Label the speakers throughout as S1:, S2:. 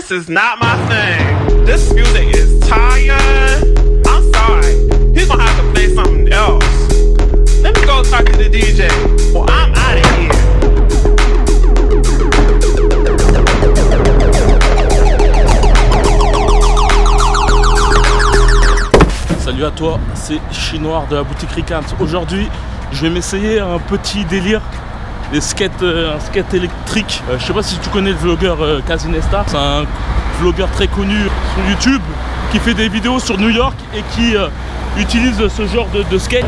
S1: This is not my thing. This music is tired. I'm sorry. He's gonna have to play something else. Let me go talk to the DJ. Well, I'm out of here.
S2: Salut à toi, c'est Chinois de la boutique Ricans. Aujourd'hui, je vais m'essayer un petit délire, un skate électrique. Je sais pas si tu connais le vlogueur Casinesta. C'est un vlogueur très connu sur YouTube qui fait des vidéos sur New York et qui utilise ce genre de skate.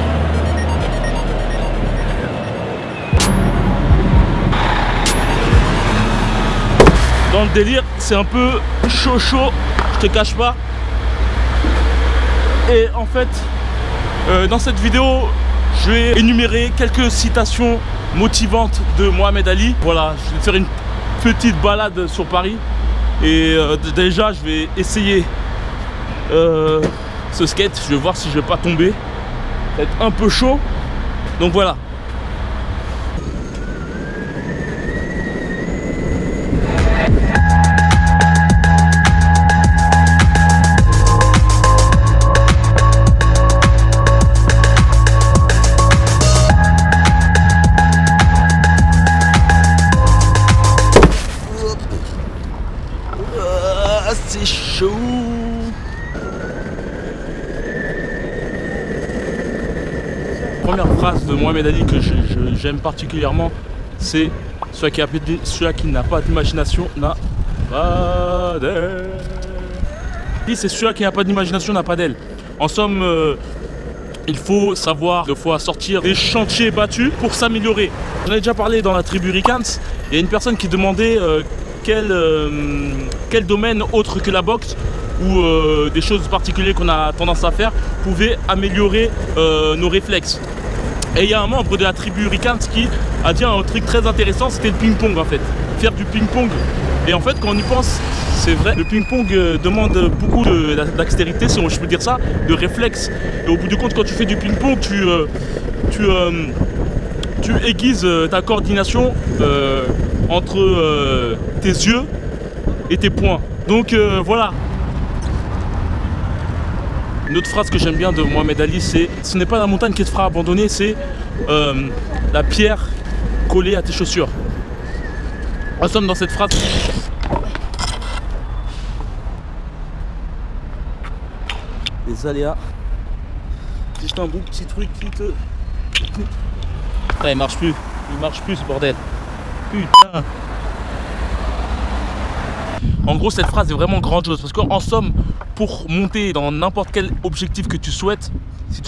S2: Dans le délire, c'est un peu chaud, je te cache pas. Et en fait, dans cette vidéo, je vais énumérer quelques citations motivantes de Mohamed Ali. Voilà, je vais faire une petite balade sur Paris. Et déjà, je vais essayer ce skate. Je vais voir si je vais pas tomber. Ça va être un peu chaud. Donc voilà. C'est chaud. Première phrase de Mohamed Ali que j'aime particulièrement, c'est celui qui n'a pas d'imagination n'a pas d'aile. C'est celui qui n'a pas d'imagination n'a pas d'aile. En somme, il faut savoir des fois sortir des chantiers battus pour s'améliorer. J'en ai déjà parlé dans la tribu Ricans. Il y a une personne qui demandait quel domaine autre que la boxe ou des choses particulières qu'on a tendance à faire pouvait améliorer nos réflexes. Et il y a un membre de la tribu Ricans qui a dit un truc très intéressant, c'était le ping-pong en fait. Faire du ping-pong. Et en fait quand on y pense, c'est vrai, le ping-pong demande beaucoup de dextérité, si je peux dire ça, de réflexe. Et au bout du compte, quand tu fais du ping-pong, tu aiguises ta coordination entre tes yeux et tes poings. Donc voilà. Une autre phrase que j'aime bien de Mohamed Ali, c'est « Ce n'est pas la montagne qui te fera abandonner, c'est la pierre collée à tes chaussures ». En somme, dans cette phrase, les aléas. C'est juste un bon petit truc qui te... Ah, il marche plus ce bordel. Putain. En gros, cette phrase est vraiment grandiose parce qu'en somme, pour monter dans n'importe quel objectif que tu souhaites, si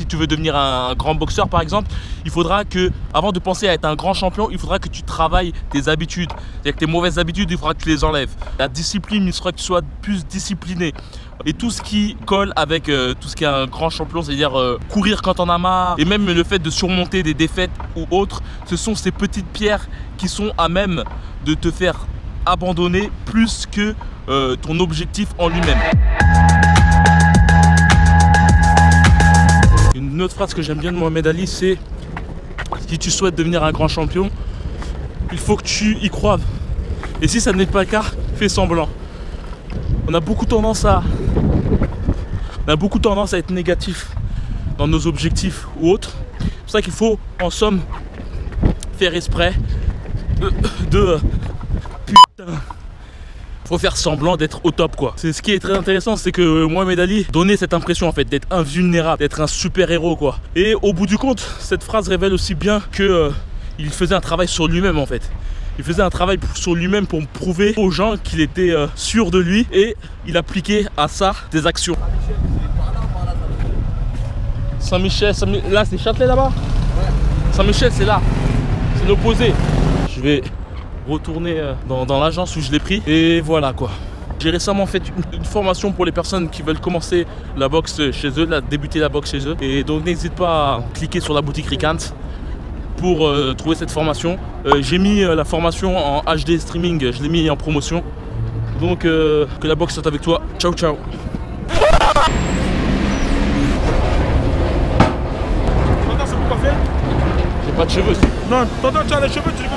S2: tu veux devenir un grand boxeur par exemple, il faudra que, avant de penser à être un grand champion, il faudra que tu travailles tes habitudes. C'est-à-dire que tes mauvaises habitudes, il faudra que tu les enlèves. La discipline, il faudra que tu sois plus discipliné. Et tout ce qui colle avec tout ce qui est un grand champion, c'est-à-dire courir quand on a marre, et même le fait de surmonter des défaites ou autres, ce sont ces petites pierres qui sont à même de te faire abandonner plus que ton objectif en lui-même. Une autre phrase que j'aime bien de Mohamed Ali, c'est si tu souhaites devenir un grand champion, il faut que tu y croives. Et si ça n'est pas le cas, fais semblant. On a beaucoup tendance à être négatif dans nos objectifs ou autres. C'est pour ça qu'il faut en somme faire exprès de putain. Faut faire semblant d'être au top quoi. C'est ce qui est très intéressant, c'est que Mohamed Ali donnait cette impression en fait d'être invulnérable, d'être un super héros quoi. Et au bout du compte, cette phrase révèle aussi bien que il faisait un travail sur lui-même en fait. Il faisait un travail sur lui-même pour prouver aux gens qu'il était sûr de lui et il appliquait à ça des actions. Saint-Michel, là c'est Châtelet là-bas? Ouais. Saint-Michel c'est là, c'est l'opposé. Je vais retourner dans l'agence où je l'ai pris et voilà quoi. J'ai récemment fait une formation pour les personnes qui veulent commencer la boxe chez eux, débuter la boxe chez eux. Et donc n'hésite pas à cliquer sur la boutique Ricans pour trouver cette formation. J'ai mis la formation en HD streaming, je l'ai mis en promotion. Donc que la boxe soit avec toi. Ciao ciao.
S1: Tonton, c'est pour quoi faire?
S2: J'ai pas de cheveux.
S1: Non, tonton, tu as les cheveux, tu les veux.